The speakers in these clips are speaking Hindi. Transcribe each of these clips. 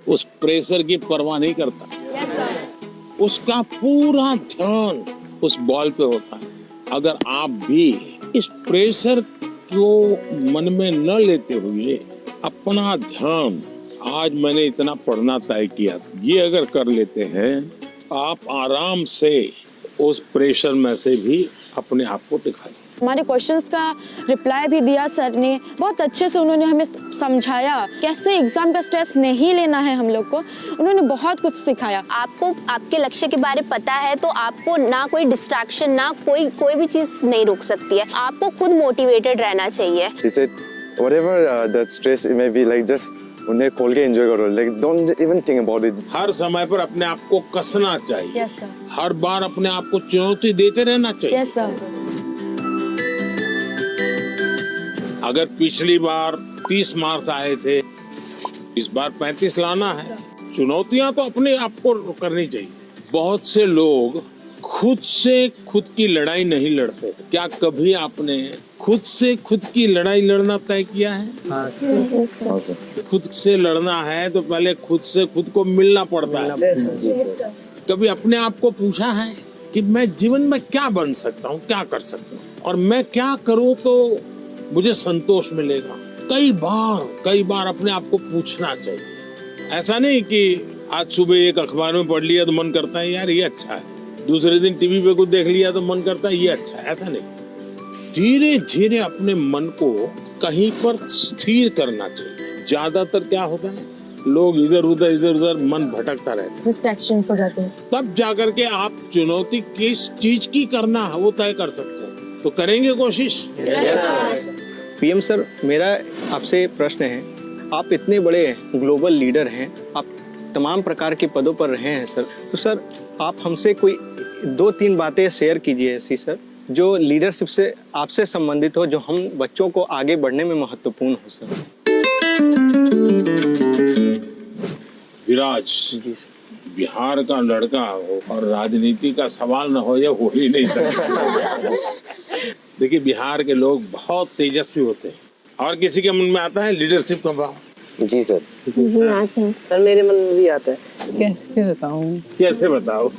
उस प्रेशर की परवाह नहीं करता। उसका पूरा ध्यान उस बॉल पे होता है। अगर आप भी इस प्रेशर को मन में न लेते हुए अपना ध्यान, आज मैंने इतना पढ़ना तय किया, ये अगर कर लेते हैं तो आप आराम से उस प्रेशर में से भी अपने आप को दिखा सकते। हमारे क्वेश्चंस का रिप्लाई भी दिया सर ने, बहुत अच्छे से उन्होंने हमें समझाया कैसे एग्जाम का स्ट्रेस नहीं लेना है हम लोग को। उन्होंने बहुत कुछ सिखाया। आपको आपके लक्ष्य के बारे में पता है तो आपको ना कोई डिस्ट्रैक्शन, ना कोई भी चीज नहीं रोक सकती है। आपको खुद मोटिवेटेड रहना चाहिए। She said, whatever the stress it may be, like just उन्हें खोल के एंजॉय करो, like don't even think about it. हर समय पर अपने आप को कसना चाहिए। Yes sir. हर बार अपने आप को चुनौती देते रहना चाहिए। Yes sir. अगर पिछली बार 30 मार्क्स आए थे, इस बार 35 लाना है। चुनौतियां तो अपने आप को करनी चाहिए। बहुत से लोग खुद से खुद की लड़ाई नहीं लड़ते। क्या कभी आपने खुद से खुद की लड़ाई लड़ना तय किया है? खुद से लड़ना है तो पहले खुद से खुद को मिलना पड़ता है। कभी अपने आप को पूछा है कि मैं जीवन में क्या बन सकता हूँ, क्या कर सकता हूँ, और मैं क्या करूँ तो मुझे संतोष मिलेगा? कई बार अपने आप को पूछना चाहिए। ऐसा नहीं कि आज सुबह एक अखबार में पढ़ लिया तो मन करता है यार ये अच्छा है, दूसरे दिन टीवी पे कुछ देख लिया तो मन करता है ये अच्छा है। ऐसा नहीं, धीरे धीरे अपने मन को कहीं पर स्थिर करना चाहिए। ज्यादातर क्या होता है, लोग इधर उधर मन भटकता रहता है, डिस्ट्रैक्शंस हो जाते हैं। तब जाकर के आप चुनौती किस चीज की करना है वो तय कर सकते हैं। तो करेंगे कोशिश। पीएम सर, मेरा आपसे प्रश्न है, आप इतने बड़े ग्लोबल लीडर हैं, आप तमाम प्रकार के पदों पर रहे हैं सर, तो सर आप हमसे कोई 2-3 बातें शेयर कीजिए ऐसी सर, जो लीडरशिप से आपसे संबंधित हो, जो हम बच्चों को आगे बढ़ने में महत्वपूर्ण हो सर। विराज जी सर। बिहार का लड़का हो और राजनीति का सवाल न हो, ये हो ही नहीं सकता। देखिए, बिहार के लोग बहुत तेजस्वी होते हैं और किसी के मन में आता है लीडरशिप का भाव। जी सर। जी आते हैं सर, मेरे मन में भी आता है। कैसे बताऊं? कैसे बताओ?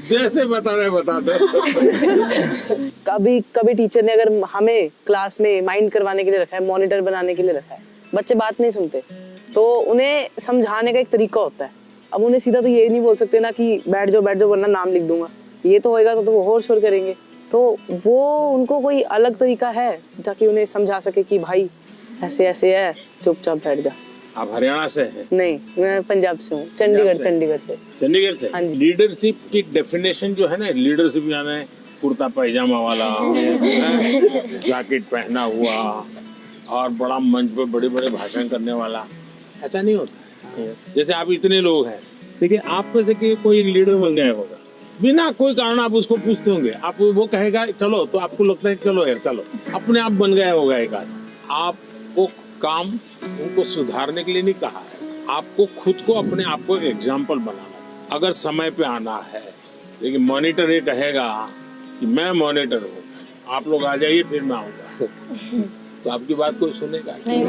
जैसे बता रहे बता दो। कभी टीचर ने अगर हमें क्लास में माइंड करवाने के लिए रखा है, मॉनिटर बनाने के लिए रखा है, बच्चे बात नहीं सुनते, तो उन्हें समझाने का एक तरीका होता है। अब उन्हें सीधा तो ये नहीं बोल सकते ना कि बैठ जाओ वरना नाम लिख दूंगा, ये तो होएगा तो वो होर शोर करेंगे। तो वो उनको कोई अलग तरीका है ताकि उन्हें समझा सके कि भाई ऐसे ऐसे है, चुपचाप बैठ जा। आप हरियाणा से हैं? नहीं, मैं पंजाब से हूँ, चंडीगढ़ से। चंडीगढ़ से। हाँ जी। लीडरशिप की डेफिनेशन जो है ना, लीडरशिप यानी कुर्ता पैजामा वाला, जैकेट पहना हुआ और बड़ा मंच पे बड़े बड़े भाषण करने वाला, ऐसा नहीं होता है। जैसे आप इतने लोग हैं, देखिए आप में से कोई एक लीडर बन गया होगा, बिना कोई कारण आप उसको पूछते होंगे, आप वो कहेगा चलो, तो आपको लगता है चलो यार चलो, अपने आप बन गया होगा एक आदमी। आपको काम उनको सुधारने के लिए नहीं कहा है, आपको खुद को अपने आप को एक एग्जाम्पल बनाना है। अगर समय पे आना है, लेकिन मॉनिटर ये कहेगा कि मैं मॉनिटर हूँ, आप लोग आ जाइए फिर मैं आऊंगा, तो आपकी बात कोई सुनेगा नहीं।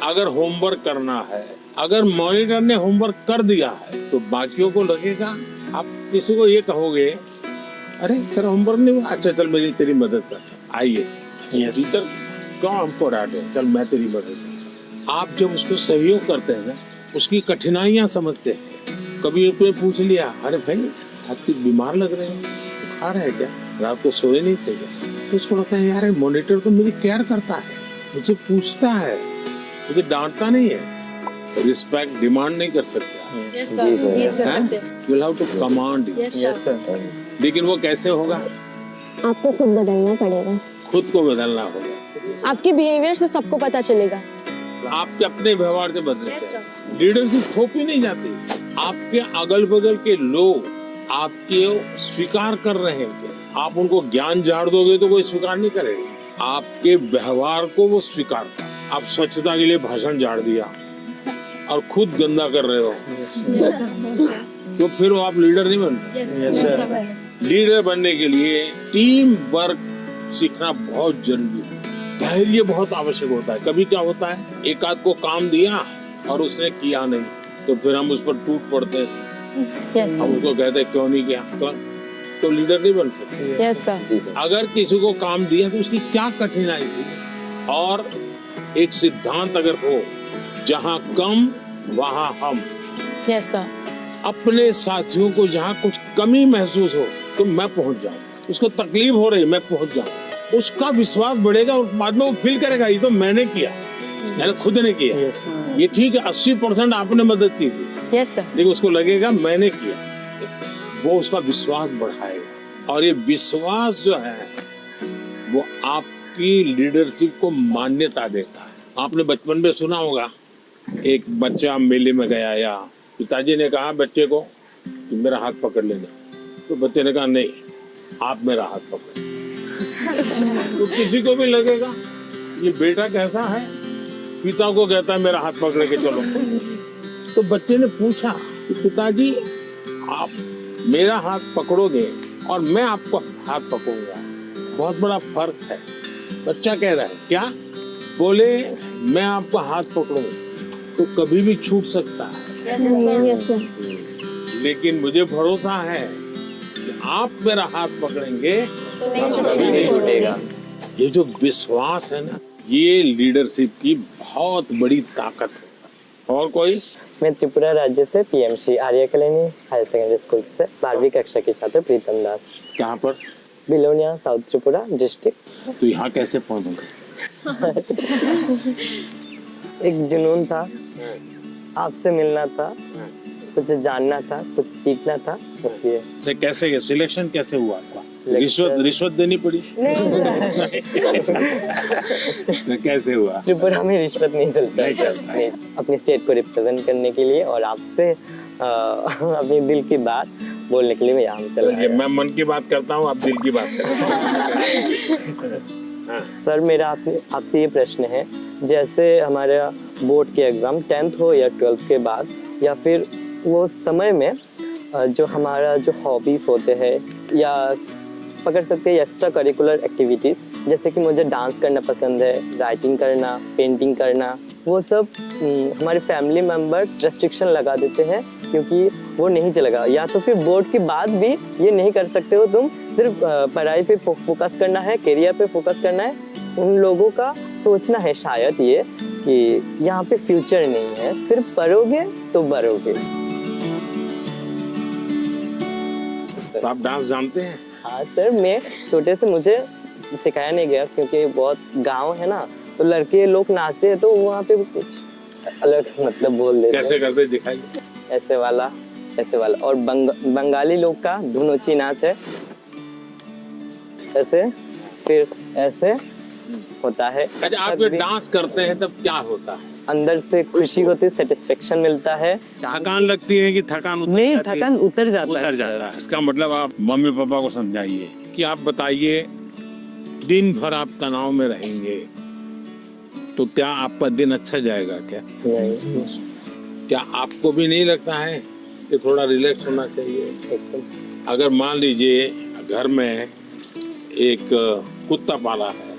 अगर होमवर्क करना है, अगर मॉनिटर ने होमवर्क कर दिया है तो बाकियों को लगेगा, आप किसी को ये कहोगे अरे तेरा होमवर्क नहीं हुआ, अच्छा चल मैं तेरी मदद करता, आइए टीचर क्यों हमको डांटे, चल मैं तेरी मदद करता। आप जब उसको सहयोग करते हैं ना, उसकी कठिनाइयां समझते हैं। कभी कोई पूछ लिया, अरे भाई आप कुछ बीमार लग रहे हैं, बुखार है क्या, रात को सोए नहीं थे क्या, तो उसको लगता है यार मॉनिटर तो मेरी केयर करता है, मुझे पूछता है, मुझे डांटता नहीं है। रिस्पेक्ट डिमांड नहीं कर सकता। Yes sir. You will have to command. Yes sir. लेकिन वो कैसे होगा? आपको खुद बदलना पड़ेगा, खुद को बदलना होगा। आपके बिहेवियर से सबको पता चलेगा। आपके अपने व्यवहार से बदलते हैं। लीडरशिप थोपी नहीं जाती। आपके अगल बगल के लोग आपके स्वीकार कर रहे हैं क्या? आप उनको ज्ञान झाड़ दोगे तो कोई स्वीकार नहीं करेगा। आपके व्यवहार को वो स्वीकारता। आप स्वच्छता के लिए भाषण झाड़ दिया और खुद गंदा कर रहे हो, तो फिर आप लीडर नहीं बन सकते। लीडर बनने के लिए टीम वर्क सीखना बहुत जरूरी है। धैर्य बहुत आवश्यक होता है। कभी क्या होता है, एक आध को काम दिया और उसने किया नहीं, तो फिर हम उस पर टूट पड़ते हैं, यस हम उसको कहते हैं क्यों नहीं किया, तो लीडर नहीं बन सकते। Yes sir. अगर किसी को काम दिया तो उसकी क्या कठिनाई थी, और एक सिद्धांत अगर हो, जहाँ कम वहाँ हम, यस सर। अपने साथियों को जहाँ कुछ कमी महसूस हो तो मैं पहुंच जाऊं, उसको तकलीफ हो रही मैं पहुंच जाऊं, उसका विश्वास बढ़ेगा और बाद में वो फील करेगा ये तो मैंने किया, मैंने खुद ने किया। ये ठीक है 80% आपने मदद की थी, यस सर। लेकिन उसको लगेगा मैंने किया, वो उसका विश्वास बढ़ाएगा। और ये विश्वास जो है वो आपकी लीडरशिप को मान्यता देता है। आपने बचपन में सुना होगा, एक बच्चा मेले में गया या पिताजी ने कहा बच्चे को कि मेरा हाथ पकड़ लेना, तो बच्चे ने कहा नहीं आप मेरा हाथ पकड़। तो किसी को भी लगेगा ये बेटा कैसा है, पिता को कहता है मेरा हाथ पकड़ के चलो। तो बच्चे ने पूछा कि पिताजी आप मेरा हाथ पकड़ोगे और मैं आपको हाथ पकड़ूंगा, बहुत बड़ा फर्क है। बच्चा कह रहा है क्या? बोले मैं आपका हाथ पकड़ूंगा तो कभी भी छूट सकता है, लेकिन मुझे भरोसा है कि आप मेरा हाथ पकड़ेंगे तो कभी नहीं छूटेगा। ये जो विश्वास है ना, ये लीडरशिप की बहुत बड़ी ताकत है। और कोई? मैं त्रिपुरा राज्य से पीएमसी आर्य कॉलोनी हायर सेकेंडरी स्कूल से 12वीं कक्षा के छात्र प्रीतम दास। कहाँ पर? Belonia south Tripura district. तो यहाँ कैसे पहुँच गए? एक जुनून था, आपसे मिलना था, कुछ जानना था, कुछ सीखना था, इसलिए। से कैसे सिलेक्शन कैसे हुआ आपका? Selection- रिश्वत देनी पड़ी? तो कैसे हुआ? त्रिपुरा में रिश्वत नहीं चलता। नहीं चलता। नहीं, अपनी स्टेट को रिप्रेजेंट करने के लिए और आपसे अपनी दिल की बात बोलने के लिए मैं यहाँ चला चलिए मैं मन की बात करता हूँ, आप दिल की बात करें। सर मेरा आपसे ये प्रश्न है, जैसे हमारा बोर्ड के एग्ज़ाम 10th हो या 12th के बाद, या फिर वो समय में जो हमारा जो हॉबीज़ होते हैं या पकड़ सकते हैं एक्स्ट्रा करिकुलर एक्टिविटीज़, जैसे कि मुझे डांस करना पसंद है, राइटिंग करना, पेंटिंग करना, वो सब हमारे फैमिली मेम्बर्स रेस्ट्रिक्शन लगा देते हैं क्योंकि वो नहीं चलेगा, या तो फिर बोर्ड के बाद भी ये नहीं कर सकते हो, तुम सिर्फ पढ़ाई पे फोकस करना है, करियर पे फोकस करना है। उन लोगों का सोचना है शायद ये कि यहाँ पे फ्यूचर नहीं है, सिर्फ पढ़ोगे तो बढ़ोगे। तो आप डांस जानते हैं? हाँ सर, मैं छोटे से मुझे सिखाया नहीं गया क्योंकि बहुत गांव है ना, तो लड़के लोग नाचते हैं तो वहाँ पे कुछ अलग मतलब बोल देते हैं। कैसे करते दिखाइए। ऐसे वाला, ऐसे वाला। और बंगाली लोग का धुनोची नाच है, ऐसे फिर ऐसे होता है। अच्छा आप ये डांस करते हैं तब क्या होता है? अंदर से खुशी होती है, सेटिस्फेक्शन मिलता है। थकान लगती है कि थकान उतर नहीं, जाती है? थकान उतर जाता उतर है। जाता है। इसका मतलब आप मम्मी पापा को समझाइए कि आप बताइए दिन भर आप तनाव में रहेंगे तो क्या आपका दिन अच्छा जाएगा क्या? नहीं, क्या आपको भी नहीं लगता है कि थोड़ा रिलैक्स होना चाहिए? अगर मान लीजिए घर में एक कुत्ता पाला है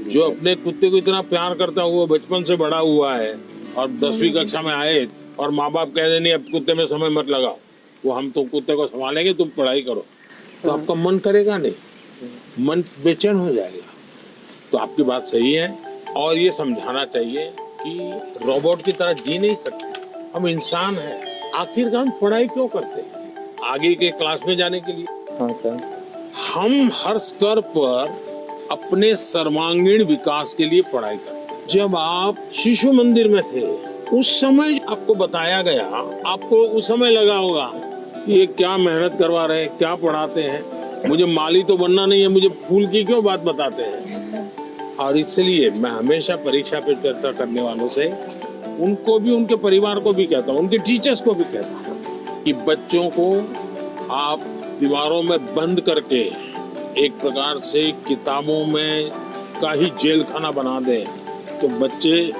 जो अपने कुत्ते को इतना प्यार करता हुआ बचपन से बड़ा हुआ है और 10वीं कक्षा में आए और माँ बाप कह दें नहीं अब कुत्ते में समय मत लगाओ, वो हम तो कुत्ते को संभालेंगे, तुम पढ़ाई करो, तो आपका मन करेगा नहीं, मन बेचैन हो जाएगा। तो आपकी बात सही है और ये समझाना चाहिए कि रोबोट की तरह जी नहीं सकते, हम इंसान हैं। आखिरकार हम पढ़ाई क्यों करते हैं? आगे के क्लास में जाने के लिए। हाँ सर। हम हर स्तर पर अपने सर्वांगीण विकास के लिए पढ़ाई करते हैं। जब आप शिशु मंदिर में थे उस समय आपको बताया गया, आपको उस समय लगा होगा कि ये क्या मेहनत करवा रहे हैं, क्या पढ़ाते हैं, मुझे माली तो बनना नहीं है, मुझे फूल की क्यों बात बताते हैं। और इसलिए मैं हमेशा परीक्षा पे चर्चा करने वालों से उनको भी, उनके परिवार को भी कहता हूँ, उनके टीचर्स को भी कहता हूँ कि बच्चों को आप दीवारों में बंद करके एक प्रकार से किताबों में का ही जेल खाना बना दें तो बच्चे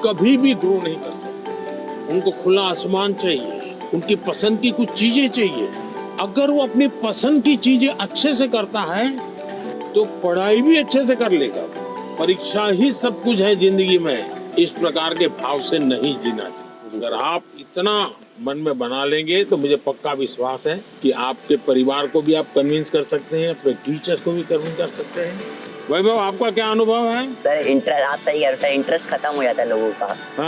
कभी भी ग्रो नहीं कर सकते। उनको खुला आसमान चाहिए, उनकी पसंद की कुछ चीजें चाहिए। अगर वो अपनी पसंद की चीजें अच्छे से करता है तो पढ़ाई भी अच्छे से कर लेगा। परीक्षा ही सब कुछ है जिंदगी में, इस प्रकार के भाव से नहीं जीना चाहिए। अगर आप इतना मन में बना लेंगे तो मुझे पक्का विश्वास है कि आपके परिवार को भी आप कन्विंस कर सकते हैं, अपने टीचर्स को भी कन्विंस कर सकते हैं। वैभव, आपका क्या अनुभव है? सर इंटरेस्ट, आप सही कह रहे हो सर, इंटरेस्ट खत्म हो जाता है लोगों का।